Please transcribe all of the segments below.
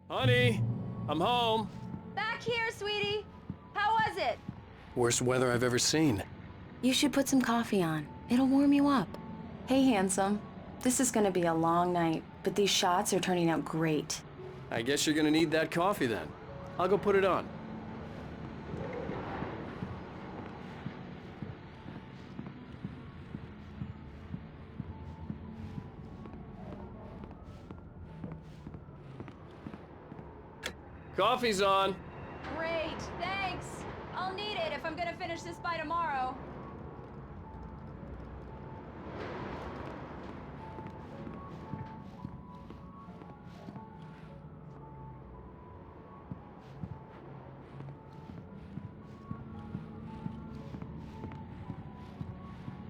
Honey, I'm home. Back here, sweetie. How was it? Worst weather I've ever seen. You should put some coffee on. It'll warm you up. Hey, handsome. This is gonna be a long night, but these shots are turning out great. I guess you're gonna need that coffee then. I'll go put it on. Coffee's on. Great, thanks. I'll need it if I'm gonna finish this by tomorrow.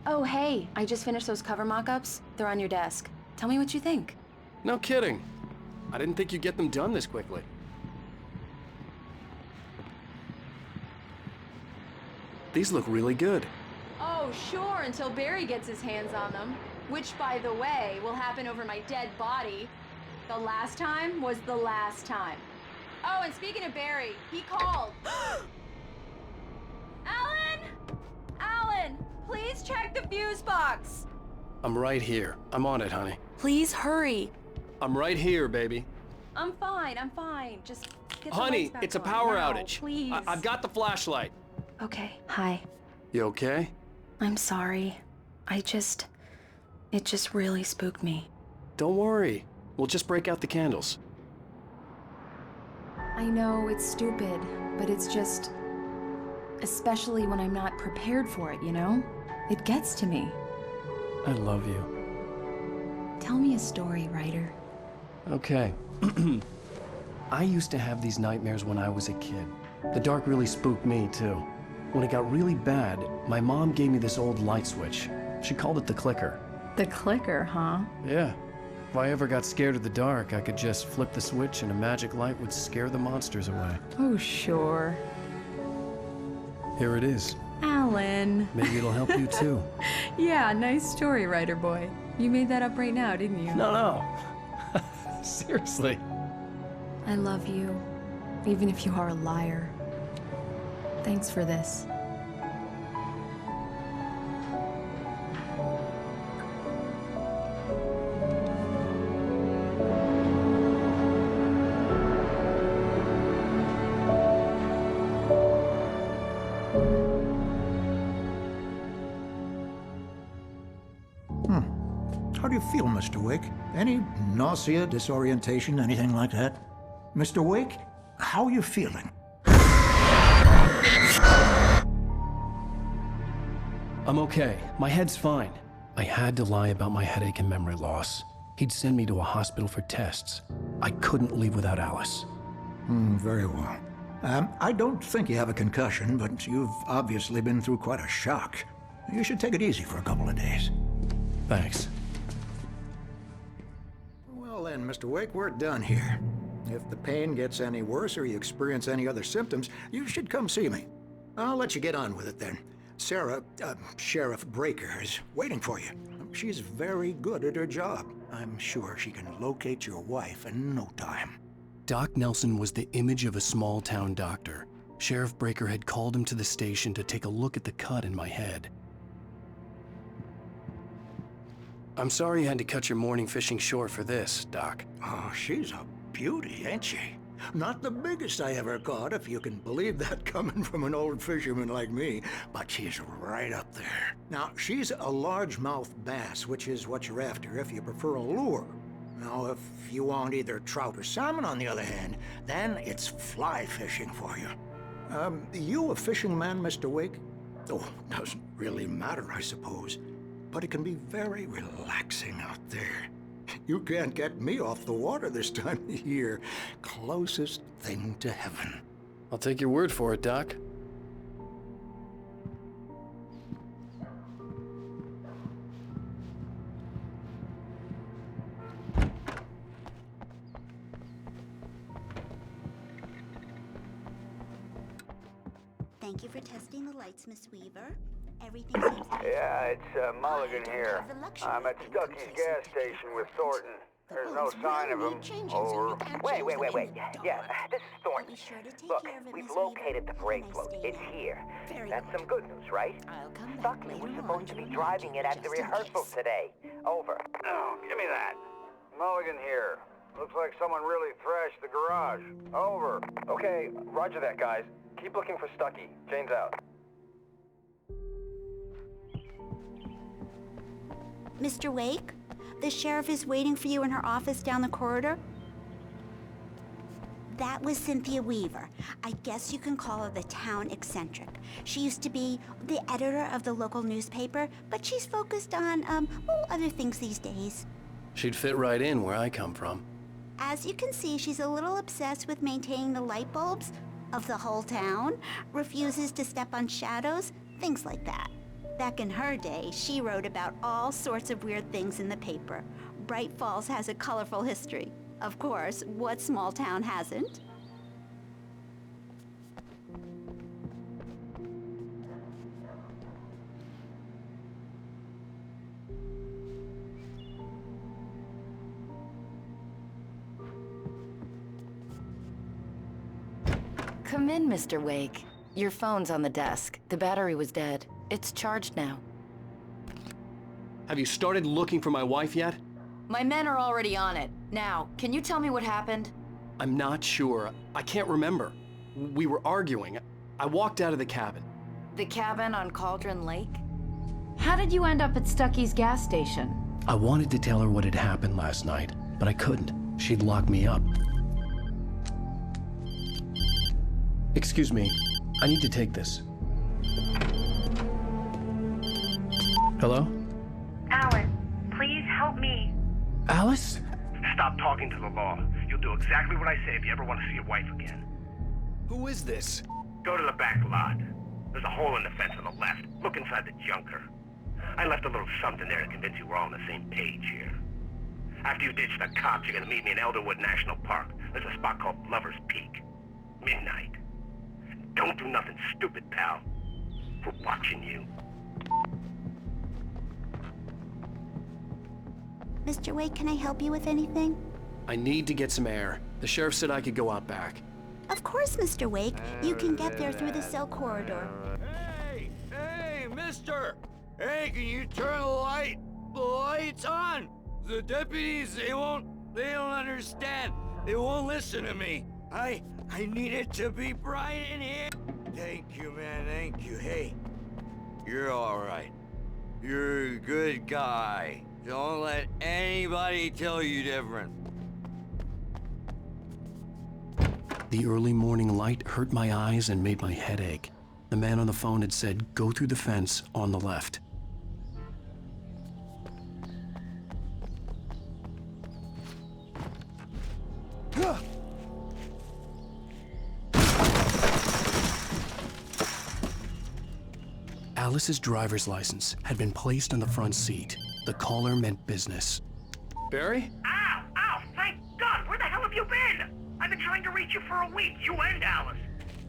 Oh, hey, I just finished those cover mock-ups. They're on your desk. Tell me what you think. No kidding. I didn't think you'd get them done this quickly. These look really good. Oh, sure, until Barry gets his hands on them. Which, by the way, will happen over my dead body. The last time was the last time. Oh, and speaking of Barry, he called. Alan! Alan, please check the fuse box. I'm right here. I'm on it, honey. Please hurry. I'm right here, baby. I'm fine, I'm fine. Just get the Honey, lights back it's a on. power Now, outage. Please. I've got the flashlight. Okay, hi. You okay? I'm sorry. It just really spooked me. Don't worry. We'll just break out the candles. I know it's stupid, but it's just... Especially when I'm not prepared for it, you know? It gets to me. I love you. Tell me a story, writer. Okay. I used to have these nightmares when I was a kid. The dark really spooked me, too. When it got really bad, my mom gave me this old light switch. She called it the clicker. The clicker, huh? Yeah. If I ever got scared of the dark, I could just flip the switch and a magic light would scare the monsters away. Oh, sure. Here it is. Alan. Maybe it'll help you, too. Yeah, nice story, writer boy. You made that up right now, didn't you? No. Seriously. I love you, even if you are a liar. Thanks for this. How do you feel, Mr. Wake? Any nausea, disorientation, anything like that? Mr. Wake, how are you feeling? I'm okay. My head's fine. I had to lie about my headache and memory loss. He'd send me to a hospital for tests. I couldn't leave without Alice. Very well. I don't think you have a concussion, but you've obviously been through quite a shock. You should take it easy for a couple of days. Thanks. Well then, Mr. Wake, we're done here. If the pain gets any worse or you experience any other symptoms, you should come see me. I'll let you get on with it then. Sarah, Sheriff Breaker, is waiting for you. She's very good at her job. I'm sure she can locate your wife in no time. Doc Nelson was the image of a small-town doctor. Sheriff Breaker had called him to the station to take a look at the cut in my head. I'm sorry you had to cut your morning fishing short for this, Doc. Oh, she's a beauty, ain't she? Not the biggest I ever caught, if you can believe that coming from an old fisherman like me, but she's right up there. Now, she's a largemouth bass, which is what you're after if you prefer a lure. Now, if you want either trout or salmon, on the other hand, then it's fly fishing for you. You a fishing man, Mr. Wake? Oh, doesn't really matter, I suppose. But it can be very relaxing out there. You can't get me off the water this time of year. Closest thing to heaven. I'll take your word for it, Doc. Thank you for testing the lights, Miss Weaver. Everything seems to be... Yeah, it's Mulligan I don't here. have the luxury I'm of at being Stucky's complacent gas station with because Thornton. the There's no bulbs sign of will him. need changing, so you Over. can't Wait. change them in the Yeah, dark. this is I'll Thornton. be sure to take Look, care of it, we've Miss located Weaver. the brake Have a nice float. day It's now. here. Very That's good. some good news, right? I'll come back Stucky later was on supposed to be remind driving you, it at the just in rehearsal case. today. Over. Oh, give me that. Mulligan here. Looks like someone really thrashed the garage. Over. Okay, roger that, guys. Keep looking for Stucky. Jane's out. Mr. Wake, the sheriff is waiting for you in her office down the corridor. That was Cynthia Weaver. I guess you can call her the town eccentric. She used to be the editor of the local newspaper, but she's focused on, other things these days. She'd fit right in where I come from. As you can see, she's a little obsessed with maintaining the light bulbs of the whole town, refuses to step on shadows, things like that. Back in her day, she wrote about all sorts of weird things in the paper. Bright Falls has a colorful history. Of course, what small town hasn't? Come in, Mr. Wake. Your phone's on the desk. The battery was dead. It's charged now. Have you started looking for my wife yet? My men are already on it. Now, can you tell me what happened? I'm not sure. I can't remember. We were arguing. I walked out of the cabin. The cabin on Cauldron Lake? How did you end up at Stucky's gas station? I wanted to tell her what had happened last night, but I couldn't. She'd locked me up. Excuse me. I need to take this. Hello? Alice, please help me. Alice? Stop talking to the law. You'll do exactly what I say if you ever want to see your wife again. Who is this? Go to the back lot. There's a hole in the fence on the left. Look inside the junker. I left a little something there to convince you we're all on the same page here. After you ditch the cops, you're gonna meet me in Elderwood National Park. There's a spot called Lover's Peak. Midnight. Don't do nothing stupid, pal. We're watching you. Mr. Wake, can I help you with anything? I need to get some air. The sheriff said I could go out back. Of course, Mr. Wake. You can get there through the cell corridor. Hey, mister! Hey, can you turn the light? The light's on! The deputies, they don't understand. They won't listen to me. I need it to be bright in here. Thank you, man, thank you. Hey, you're all right. You're a good guy. Don't let anybody tell you different. The early morning light hurt my eyes and made my head ache. The man on the phone had said, go through the fence on the left. Alice's driver's license had been placed on the front seat. The caller meant business. Barry? Ow! Ow! Thank God! Where the hell have you been? I've been trying to reach you for a week, you and Alice.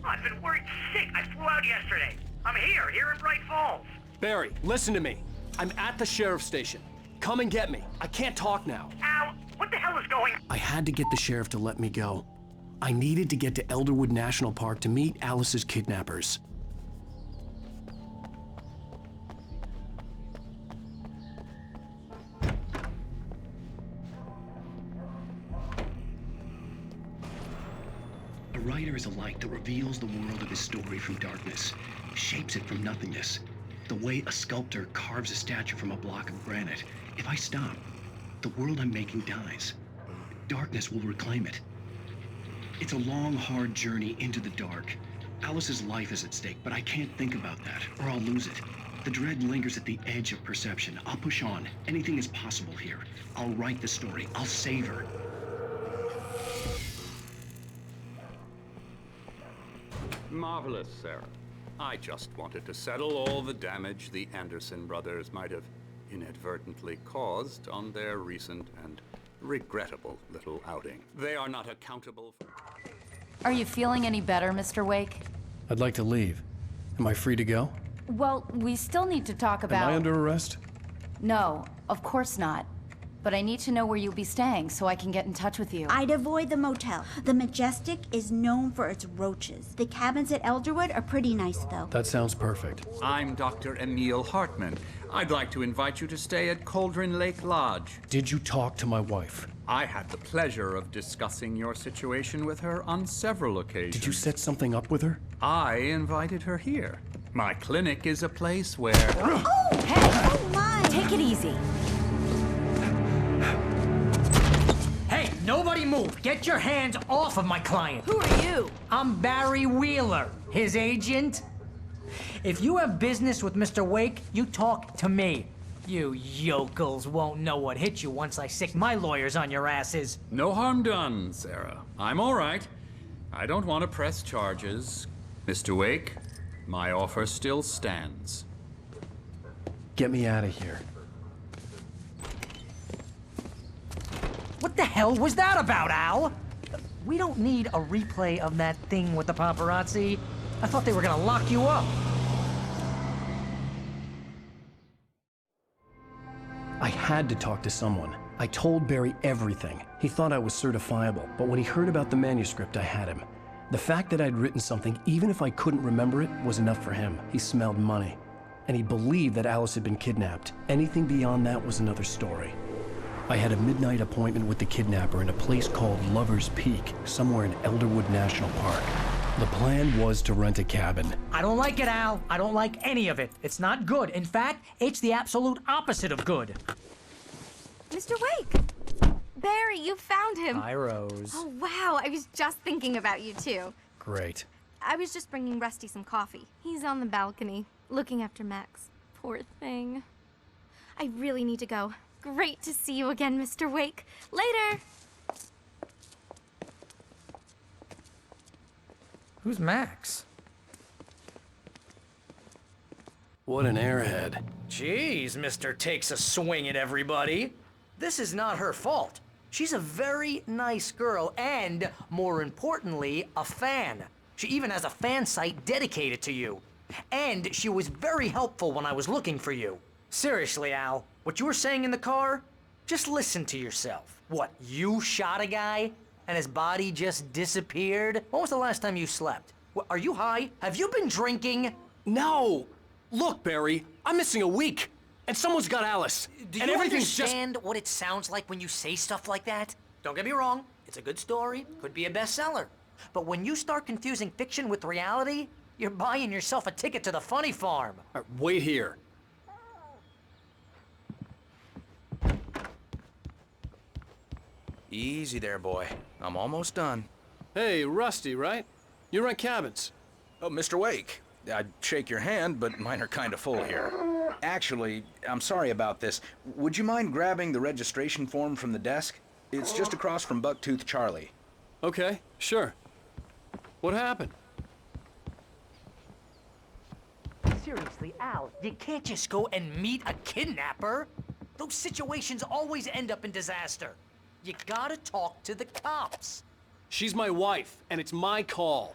Oh, I've been worried sick. I flew out yesterday. I'm here in Bright Falls. Barry, listen to me. I'm at the sheriff's station. Come and get me. I can't talk now. Ow! What the hell is going... I had to get the sheriff to let me go. I needed to get to Elderwood National Park to meet Alice's kidnappers. A writer is a light that reveals the world of his story from darkness, shapes it from nothingness. The way a sculptor carves a statue from a block of granite. If I stop, the world I'm making dies. Darkness will reclaim it. It's a long, hard journey into the dark. Alice's life is at stake, but I can't think about that, or I'll lose it. The dread lingers at the edge of perception. I'll push on. Anything is possible here. I'll write the story. I'll save her. Marvelous, Sarah. I just wanted to settle all the damage the Anderson brothers might have inadvertently caused on their recent and regrettable little outing. They are not accountable for... Are you feeling any better, Mr. Wake? I'd like to leave. Am I free to go? Well, we still need to talk about... Am I under arrest? No, of course not. But I need to know where you'll be staying so I can get in touch with you. I'd avoid the motel. The Majestic is known for its roaches. The cabins at Elderwood are pretty nice, though. That sounds perfect. I'm Dr. Emil Hartman. I'd like to invite you to stay at Cauldron Lake Lodge. Did you talk to my wife? I had the pleasure of discussing your situation with her on several occasions. Did you set something up with her? I invited her here. My clinic is a place where... Oh! Hey! Oh, my! Take it easy. Hey, nobody move! Get your hands off of my client! Who are you? I'm Barry Wheeler, his agent. If you have business with Mr. Wake, you talk to me. You yokels won't know what hit you once I sick my lawyers on your asses. No harm done, Sarah. I'm all right. I don't want to press charges. Mr. Wake, my offer still stands. Get me out of here. What the hell was that about, Al? We don't need a replay of that thing with the paparazzi. I thought they were gonna lock you up. I had to talk to someone. I told Barry everything. He thought I was certifiable, but when he heard about the manuscript, I had him. The fact that I'd written something, even if I couldn't remember it, was enough for him. He smelled money. And he believed that Alice had been kidnapped. Anything beyond that was another story. I had a midnight appointment with the kidnapper in a place called Lover's Peak, somewhere in Elderwood National Park. The plan was to rent a cabin. I don't like it, Al. I don't like any of it. It's not good. In fact, it's the absolute opposite of good. Mr. Wake! Barry, you found him! Hi, Rose. Oh, wow. I was just thinking about you, too. Great. I was just bringing Rusty some coffee. He's on the balcony, looking after Max. Poor thing. I really need to go. Great to see you again, Mr. Wake. Later! Who's Max? What an airhead. Jeez, Mr. Takes a swing at everybody. This is not her fault. She's a very nice girl and, more importantly, a fan. She even has a fan site dedicated to you. And she was very helpful when I was looking for you. Seriously, Al, what you were saying in the car? Just listen to yourself. What, you shot a guy and his body just disappeared? When was the last time you slept? What, are you high? Have you been drinking? No! Look, Barry, I'm missing a week. And someone's got Alice. Do and you everything's understand what it sounds like when you say stuff like that? Don't get me wrong, it's a good story, could be a bestseller. But when you start confusing fiction with reality, you're buying yourself a ticket to the funny farm. Wait here. Easy there, boy. I'm almost done. Hey, Rusty, right? You rent cabins. Oh, Mr. Wake. I'd shake your hand, but mine are kind of full here. Actually, I'm sorry about this. Would you mind grabbing the registration form from the desk? It's just across from Bucktooth Charlie. Okay, sure. What happened? Seriously, Al, you can't just go and meet a kidnapper. Those situations always end up in disaster. You gotta talk to the cops. She's my wife, and it's my call.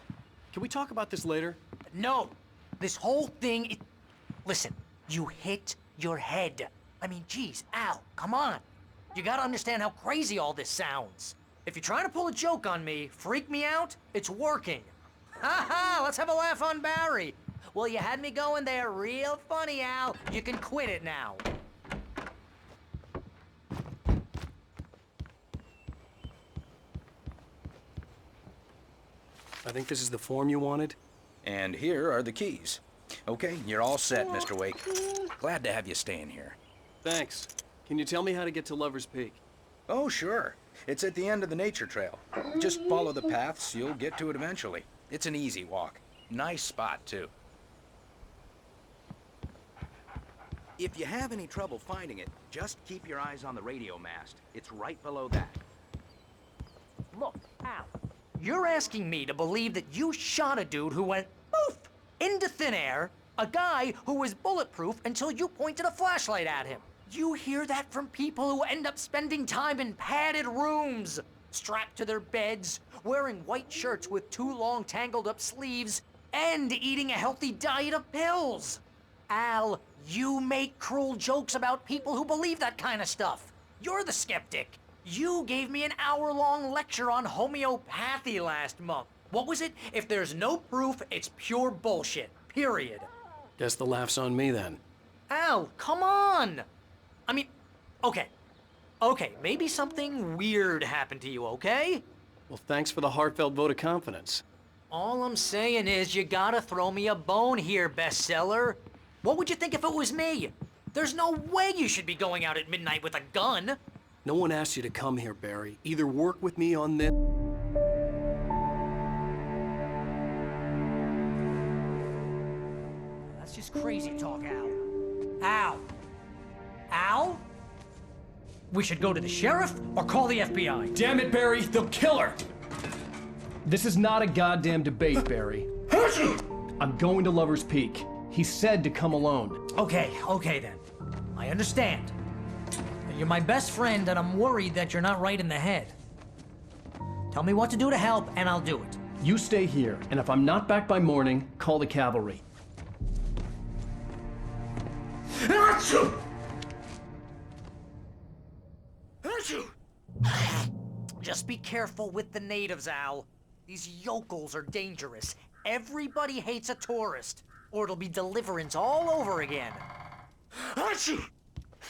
Can we talk about this later? No, this whole thing Listen, you hit your head. I mean, geez, Al, come on. You gotta understand how crazy all this sounds. If you're trying to pull a joke on me, freak me out, it's working. Ha ha, let's have a laugh on Barry. Well, you had me going there real funny, Al. You can quit it now. I think this is the form you wanted. And here are the keys. Okay, you're all set, Mr. Wake. Glad to have you staying here. Thanks. Can you tell me how to get to Lover's Peak? Oh, sure. It's at the end of the nature trail. Just follow the paths, you'll get to it eventually. It's an easy walk. Nice spot, too. If you have any trouble finding it, just keep your eyes on the radio mast. It's right below that. Look, Al, you're asking me to believe that you shot a dude who went poof into thin air, a guy who was bulletproof until you pointed a flashlight at him. You hear that from people who end up spending time in padded rooms, strapped to their beds, wearing white shirts with too long tangled up sleeves, and eating a healthy diet of pills. Al, you make cruel jokes about people who believe that kind of stuff. You're the skeptic. You gave me an hour-long lecture on homeopathy last month. What was it? If there's no proof, it's pure bullshit. Period. Guess the laugh's on me then. Al, come on! I mean, okay. Okay, maybe something weird happened to you, okay? Well, thanks for the heartfelt vote of confidence. All I'm saying is you gotta throw me a bone here, bestseller. What would you think if it was me? There's no way you should be going out at midnight with a gun. No one asked you to come here, Barry. Either work with me on this... That's just crazy talk, Al. Al? Al? We should go to the sheriff or call the FBI. Damn it, Barry! They'll kill her! This is not a goddamn debate, Barry. I'm going to Lover's Peak. He said to come alone. Okay then. I understand. You're my best friend, and I'm worried that you're not right in the head. Tell me what to do to help, and I'll do it. You stay here, and if I'm not back by morning, call the cavalry. Just be careful with the natives, Al. These yokels are dangerous. Everybody hates a tourist, or it'll be Deliverance all over again.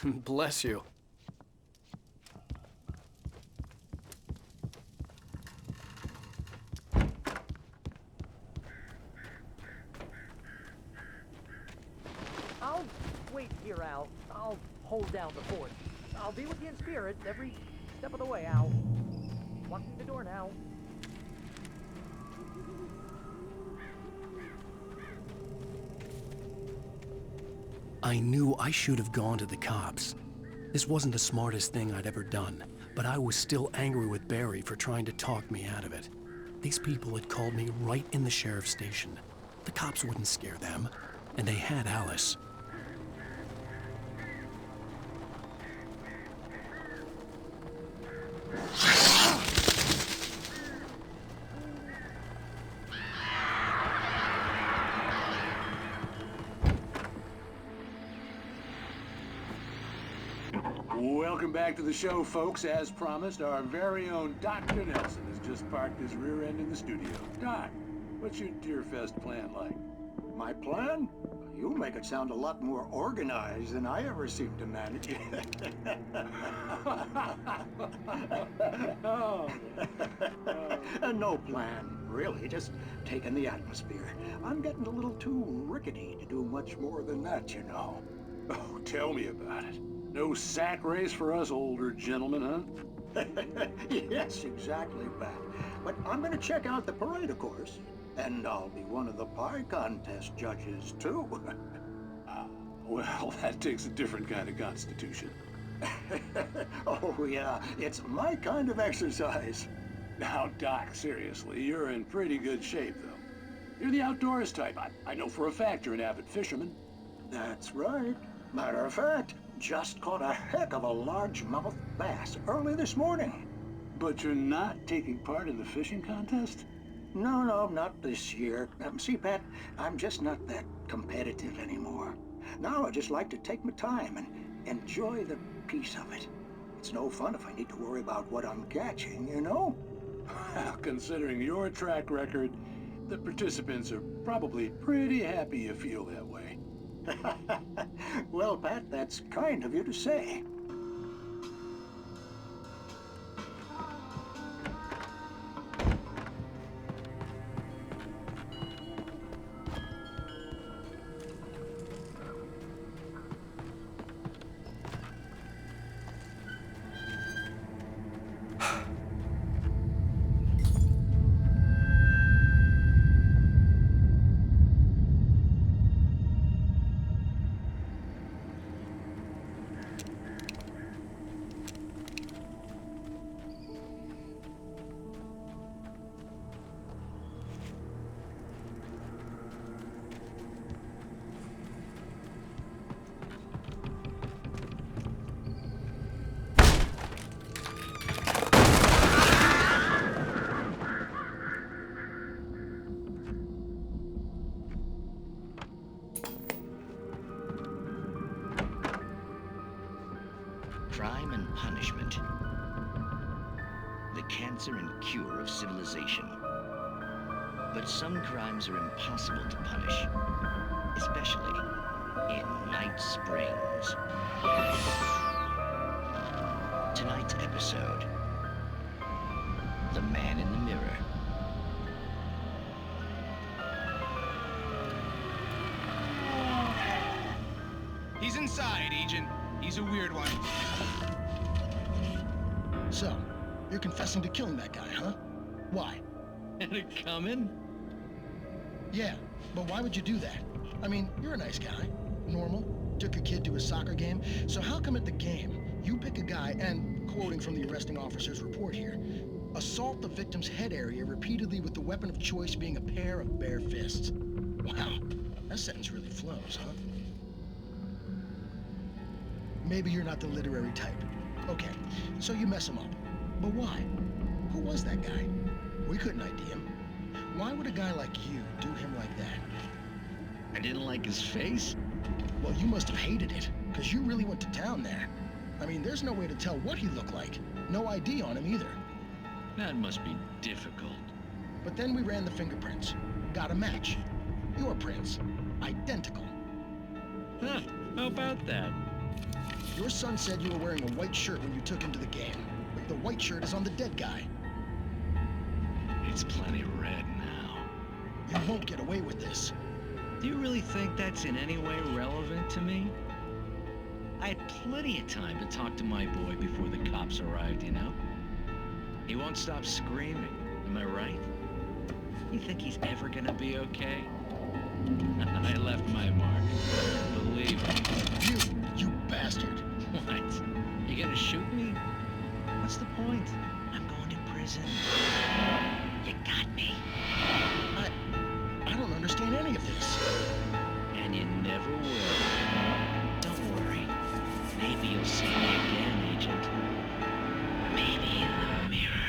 Bless you. I'll wait here, Al. I'll hold down the fort. I'll be with you in spirit every step of the way, Al. Locking the door now. I knew I should have gone to the cops. This wasn't the smartest thing I'd ever done, but I was still angry with Barry for trying to talk me out of it. These people had called me right in the sheriff's station. The cops wouldn't scare them, and they had Alice. Welcome back to the show, folks. As promised, our very own Dr. Nelson has just parked his rear end in the studio. Doc, what's your Deerfest plan like? My plan? You make it sound a lot more organized than I ever seem to manage. No plan, really. Just taking the atmosphere. I'm getting a little too rickety to do much more than that, you know. Oh, tell me about it. No sack race for us older gentlemen, huh? Yes, exactly, Pat. But I'm gonna check out the parade, of course. And I'll be one of the pie contest judges, too. Well, that takes a different kind of constitution. Oh, yeah. It's my kind of exercise. Now, Doc, seriously, you're in pretty good shape, though. You're the outdoors type. I know for a fact you're an avid fisherman. That's right. Matter of fact, just caught a heck of a largemouth bass early this morning. But you're not taking part in the fishing contest? No, not this year. See, Pat, I'm just not that competitive anymore. Now I just like to take my time and enjoy the peace of it. It's no fun if I need to worry about what I'm catching, you know? Well, considering your track record, the participants are probably pretty happy you feel that way. Well, Pat, that's kind of you to say. Crime and punishment. The cancer and cure of civilization. But some crimes are impossible to punish, especially in Night Springs. Tonight's episode, The Man in the Mirror. He's inside, Agent. He's a weird one. So, you're confessing to killing that guy, huh? Why? Had it coming? Yeah, but why would you do that? I mean, you're a nice guy. Normal. Took your kid to a soccer game. So how come at the game, you pick a guy and, quoting from the arresting officer's report here, assault the victim's head area repeatedly with the weapon of choice being a pair of bare fists? Wow, that sentence really flows, huh? Maybe you're not the literary type. Okay, so you mess him up. But why? Who was that guy? We couldn't ID him. Why would a guy like you do him like that? I didn't like his face? Well, you must have hated it, because you really went to town there. I mean, there's no way to tell what he looked like. No ID on him either. That must be difficult. But then we ran the fingerprints. Got a match. Your prints. Identical. Huh, how about that? Your son said you were wearing a white shirt when you took him to the game. But the white shirt is on the dead guy. It's plenty red now. You won't get away with this. Do you really think that's in any way relevant to me? I had plenty of time to talk to my boy before the cops arrived, you know? He won't stop screaming, am I right? You think he's ever gonna be okay? I left my mark. Believe me. You bastard. What? You gonna shoot me? What's the point? I'm going to prison. You got me. I don't understand any of this. And you never will. Don't worry. Maybe you'll see me again, Agent. Maybe in the mirror.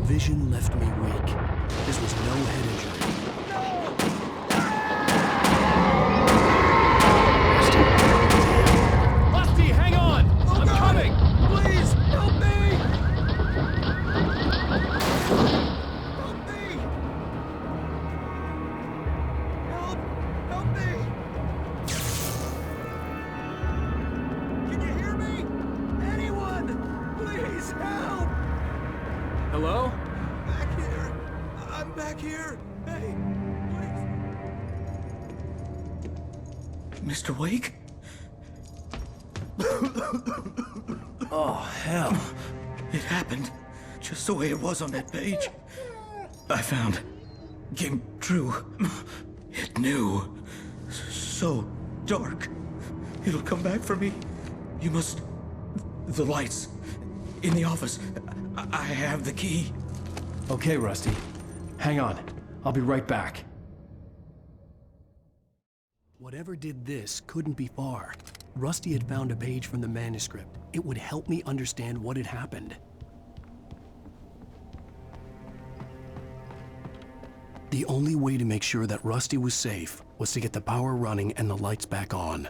Vision left me weak. This was no head injury. Rusty, hang on! I'm coming! Please, help me! Help me! Help me! Can you hear me? Anyone! Please, help! Hello? Back here! I'm back here! Hey, please! Mr. Wake? Oh, hell. It happened just the way it was on that page. I found. Came true. It knew. So dark. It'll come back for me. You must. The lights. In the office. I have the key. Okay, Rusty. Hang on. I'll be right back. Whatever did this couldn't be far. Rusty had found a page from the manuscript. It would help me understand what had happened. The only way to make sure that Rusty was safe was to get the power running and the lights back on.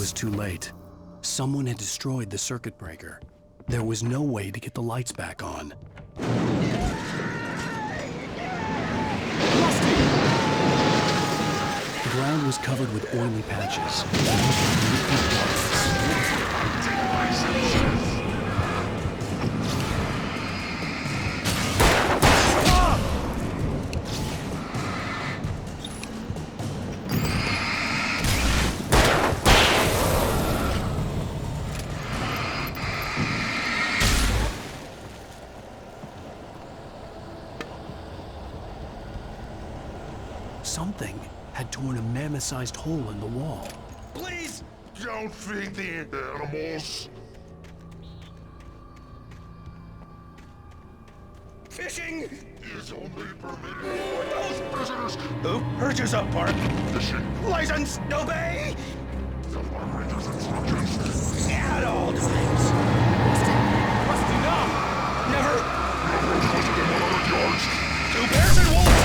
was too late. Someone had destroyed the circuit breaker. There was no way to get the lights back on. The ground was covered with oily patches. Something had torn a mammoth-sized hole in the wall. Please! Don't feed the animals. Fishing is only permitted for those visitors. Who? Urges up, Park. Fishing. License, obey! Operators instructions. At all times. Rusty, no! Never! Closer than 100 yards. 2 bears and wolves!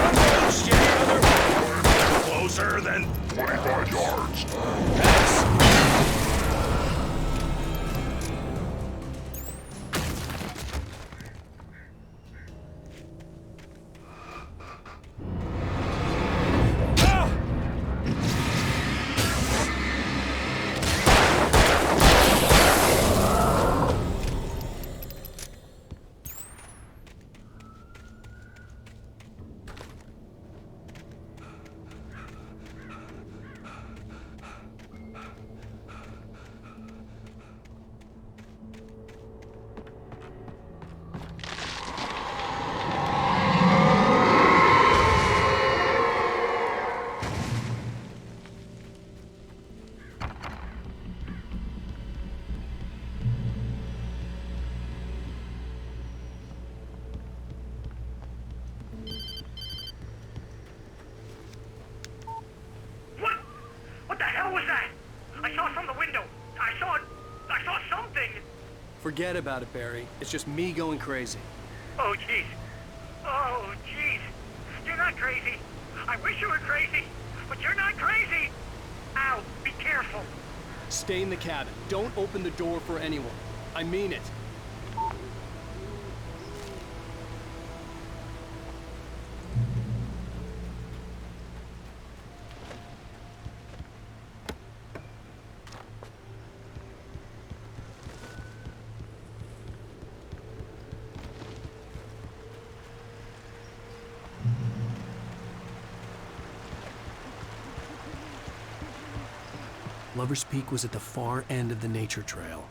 Approach any other... Closer than... 25 yards. Pass! What the hell was that? I saw from the window. I saw something. Forget about it, Barry. It's just me going crazy. Oh, jeez. Oh, jeez. You're not crazy. I wish you were crazy, but you're not crazy. Ow, be careful. Stay in the cabin. Don't open the door for anyone. I mean it. Lover's Peak was at the far end of the nature trail.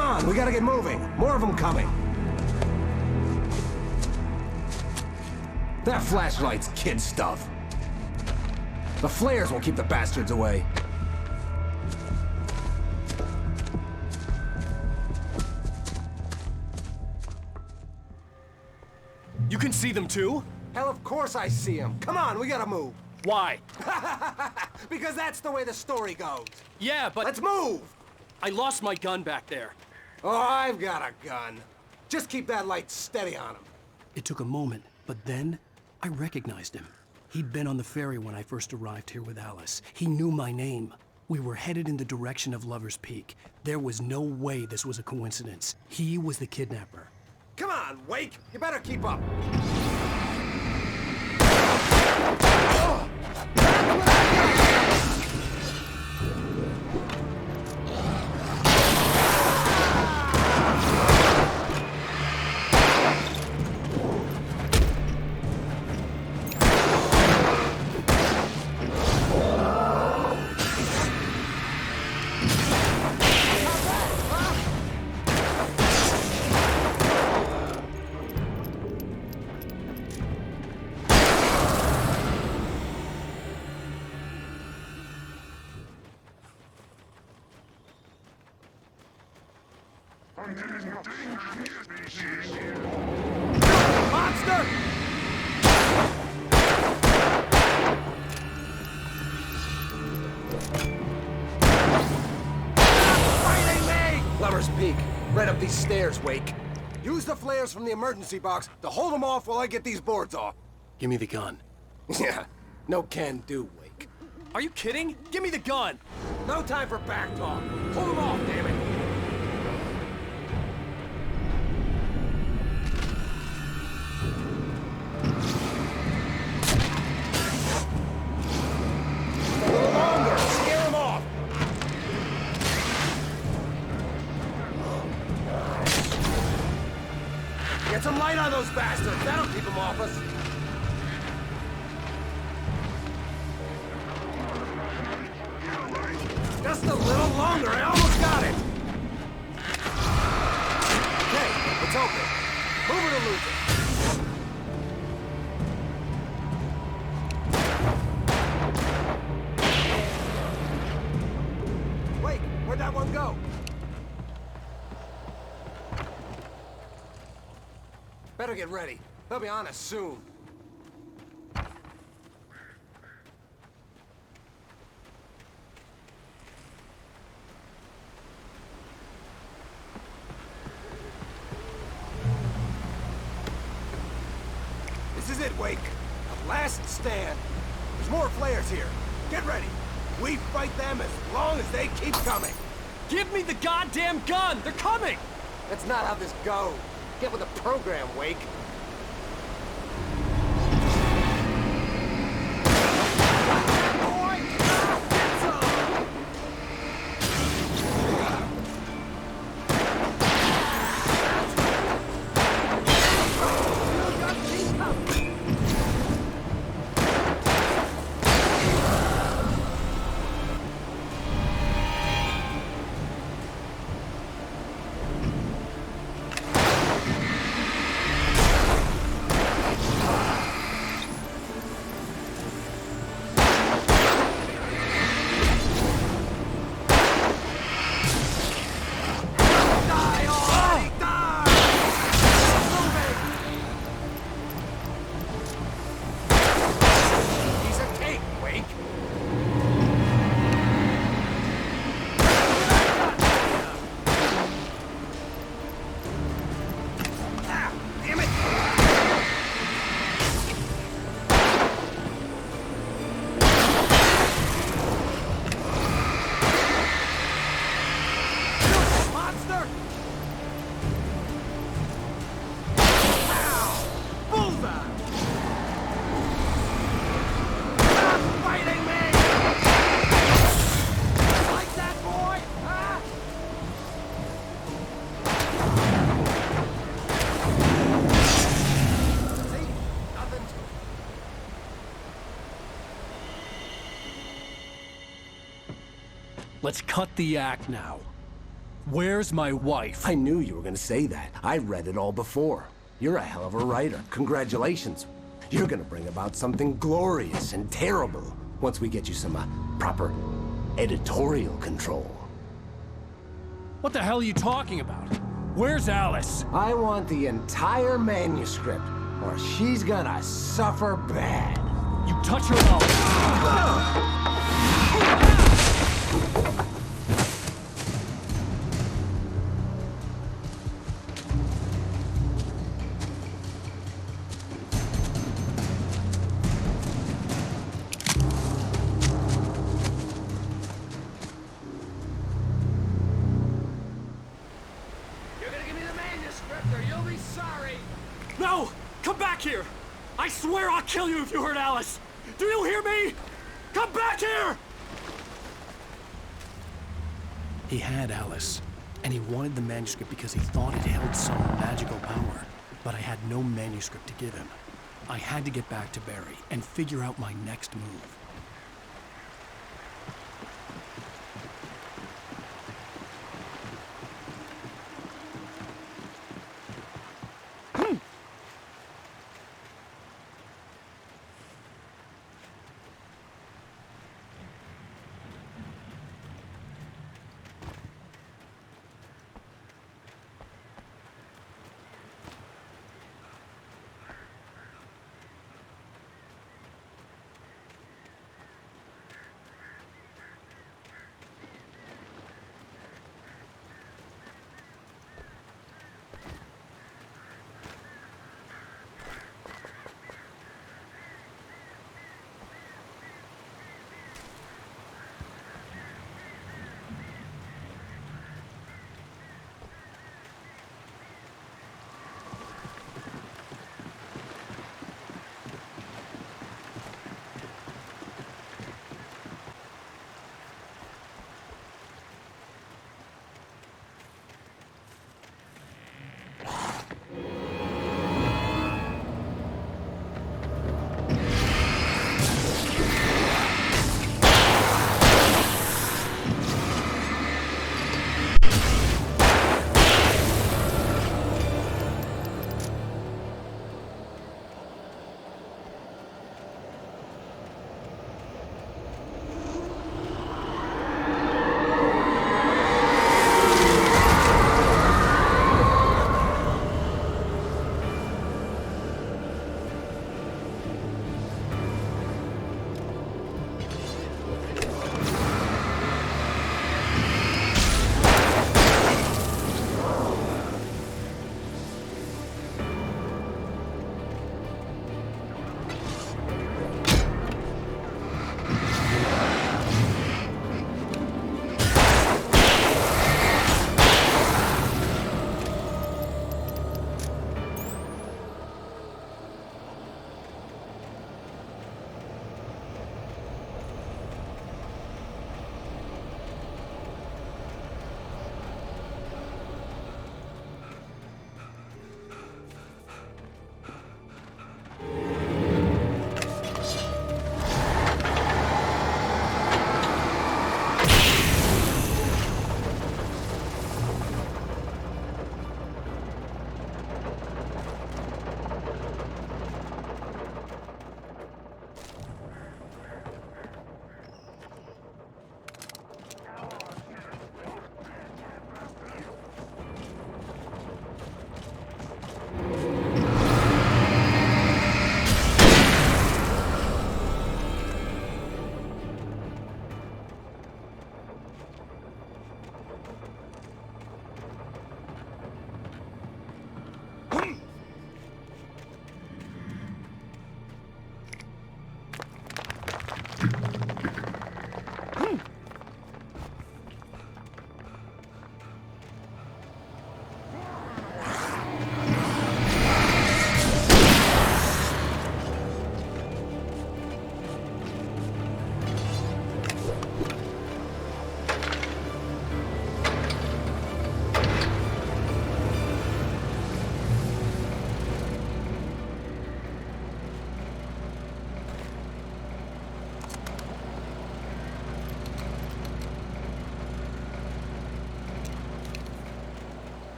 Come on, we gotta get moving. More of them coming. That flashlight's kid stuff. The flares will keep the bastards away. You can see them too? Hell, of course I see them. Come on, we gotta move. Why? Because that's the way the story goes. Yeah, but... Let's move! I lost my gun back there. Oh, I've got a gun. Just keep that light steady on him. It took a moment, but then I recognized him. He'd been on the ferry when I first arrived here with Alice. He knew my name. We were headed in the direction of Lover's Peak. There was no way this was a coincidence. He was the kidnapper. Come on, Wake! You better keep up. Monster! Fighting me! Lover's Peak. Right up these stairs, Wake. Use the flares from the emergency box to hold them off while I get these boards off. Give me the gun. Yeah, no can do, Wake. Are you kidding? Give me the gun! No time for back talk. Hold them off, damn it! A little longer! Scare them off! Get some light on those bastards! That'll keep them off us! Just a little longer, I almost got it! Okay, it's open. Move it or lose it. Wait, where'd that one go? Better get ready. They'll be on us soon. This is it, Wake. A last stand. There's more flares here. Get ready. We fight them as long as they keep coming. Give me the goddamn gun! They're coming! That's not how this goes. Get with the program, Wake. Let's cut the act now. Where's my wife? I knew you were gonna say that. I read it all before. You're a hell of a writer. Congratulations. You're gonna bring about something glorious and terrible once we get you some proper editorial control. What the hell are you talking about? Where's Alice? I want the entire manuscript, or she's gonna suffer bad. You touch her mouth. No! Come back here! I swear I'll kill you if you hurt Alice! Do you hear me? Come back here! He had Alice, and he wanted the manuscript because he thought it held some magical power. But I had no manuscript to give him. I had to get back to Barry and figure out my next move.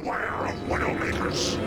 Beware of Widowmakers.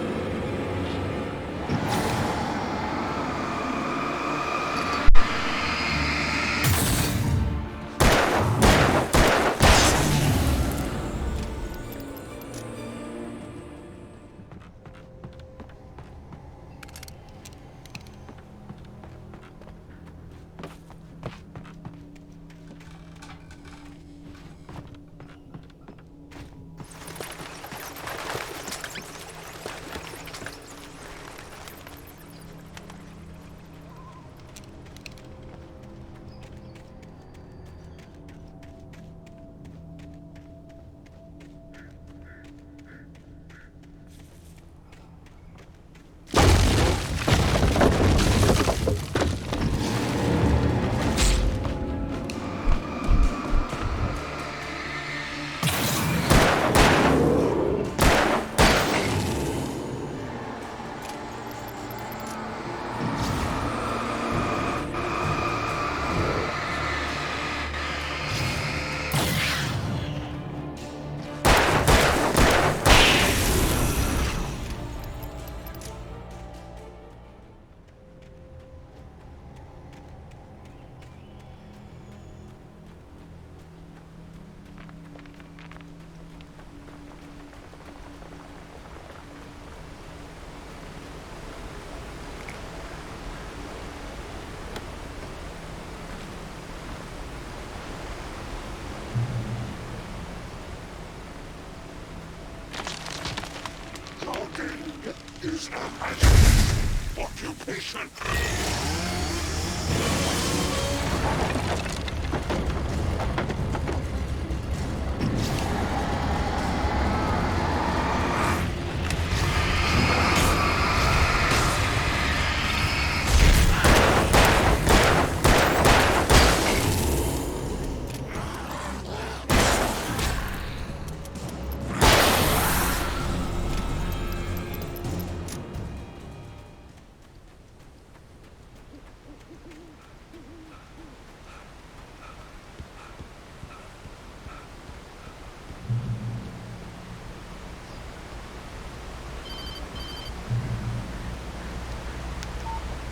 Is a magic occupation.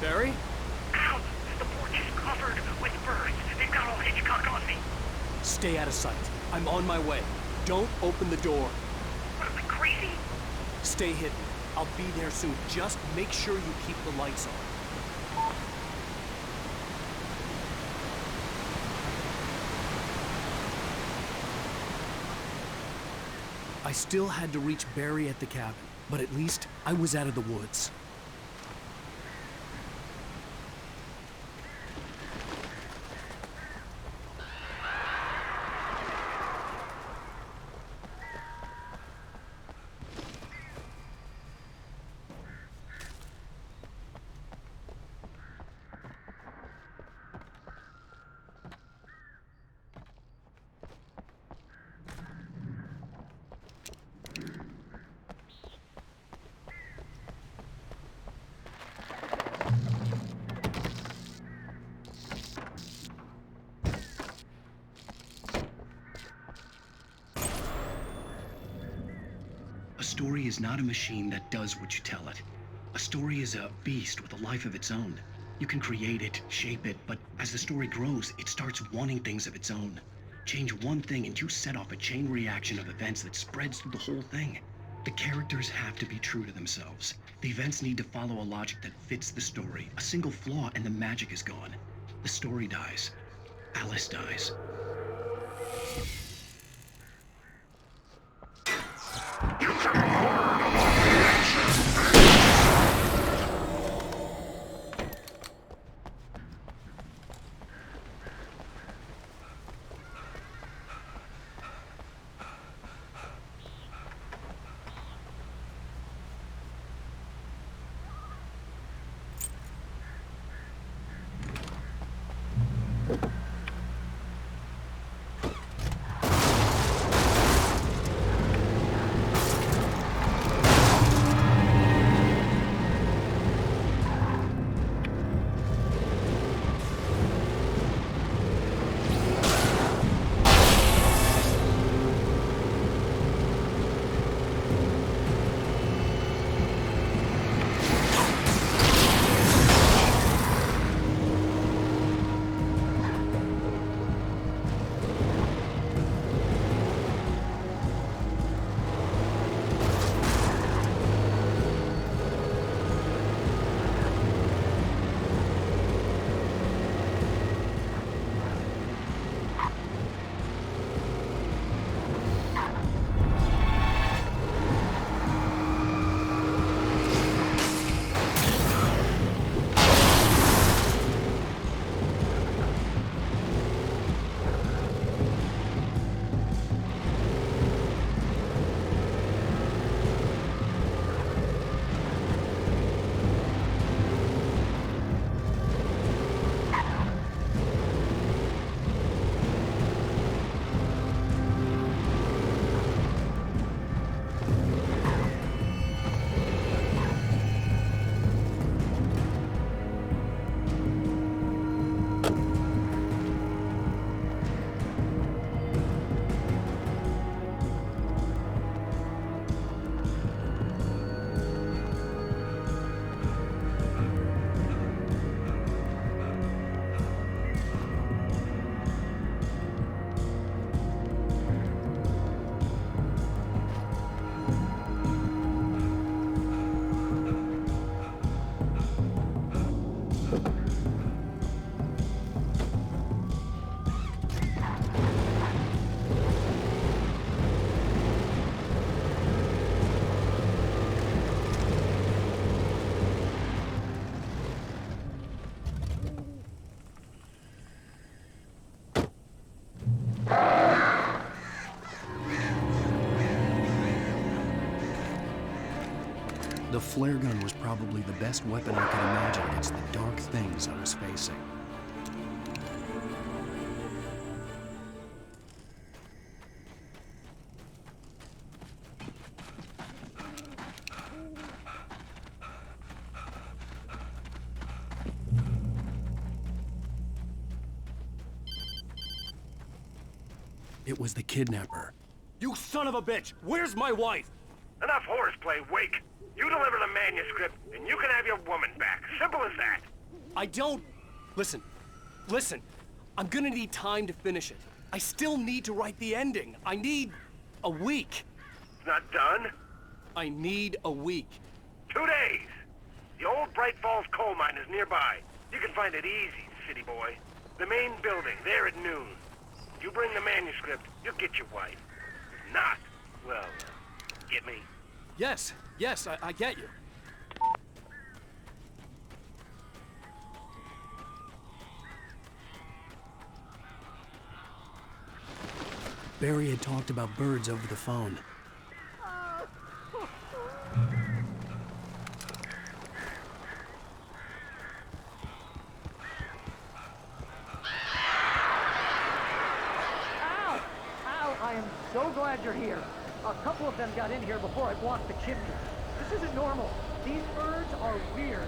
Barry? Ow! The porch is covered with birds. They've got all Hitchcock on me. Stay out of sight. I'm on my way. Don't open the door. What am I, crazy? Stay hidden. I'll be there soon. Just make sure you keep the lights on. I still had to reach Barry at the cabin, but at least I was out of the woods. A story is not a machine that does what you tell it. A story is a beast with a life of its own. You can create it, shape it, but as the story grows, it starts wanting things of its own. Change one thing and you set off a chain reaction of events that spreads through the whole thing. The characters have to be true to themselves. The events need to follow a logic that fits the story. A single flaw and the magic is gone. The story dies. Alice dies. You can learn about the ancient. The flare gun was probably the best weapon I could imagine against the dark things I was facing. It was the kidnapper. You son of a bitch! Where's my wife? Enough horseplay, Wake. You deliver the manuscript, and you can have your woman back. Simple as that. I don't... Listen. I'm gonna need time to finish it. I still need to write the ending. I need a week. It's not done? I need a week. 2 days. The old Bright Falls coal mine is nearby. You can find it easy, city boy. The main building, there at noon. You bring the manuscript, you'll get your wife. If not, well, get me? Yes, I get you. Barry had talked about birds over the phone. I am so glad you're here. A couple of them got in here before I blocked the chimney. This isn't normal. These birds are weird.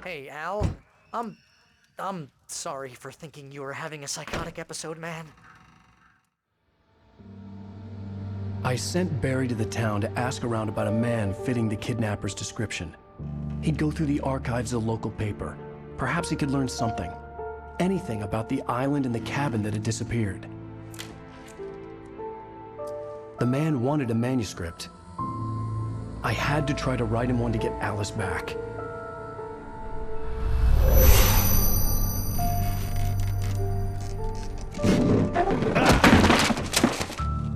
Hey, Al. I'm sorry for thinking you were having a psychotic episode, man. I sent Barry to the town to ask around about a man fitting the kidnapper's description. He'd go through the archives of the local paper. Perhaps he could learn something. Anything about the island and the cabin that had disappeared. The man wanted a manuscript. I had to try to write him one to get Alice back.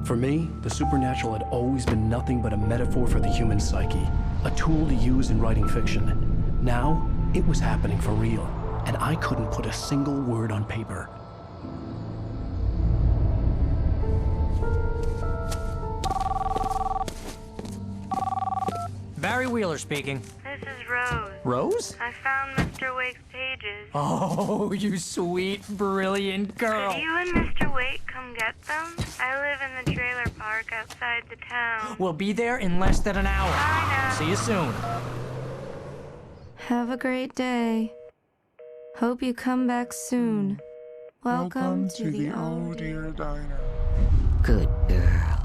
For me, the supernatural had always been nothing but a metaphor for the human psyche, a tool to use in writing fiction. Now, it was happening for real, and I couldn't put a single word on paper. Barry Wheeler speaking. This is Rose. Rose? I found Mr. Wake's pages. Oh, you sweet, brilliant girl. Could you and Mr. Wake come get them? I live in the trailer park outside the town. We'll be there in less than an hour. Bye now. See you soon. Have a great day. Hope you come back soon. Welcome to the Oh Dear Diner. Good girl.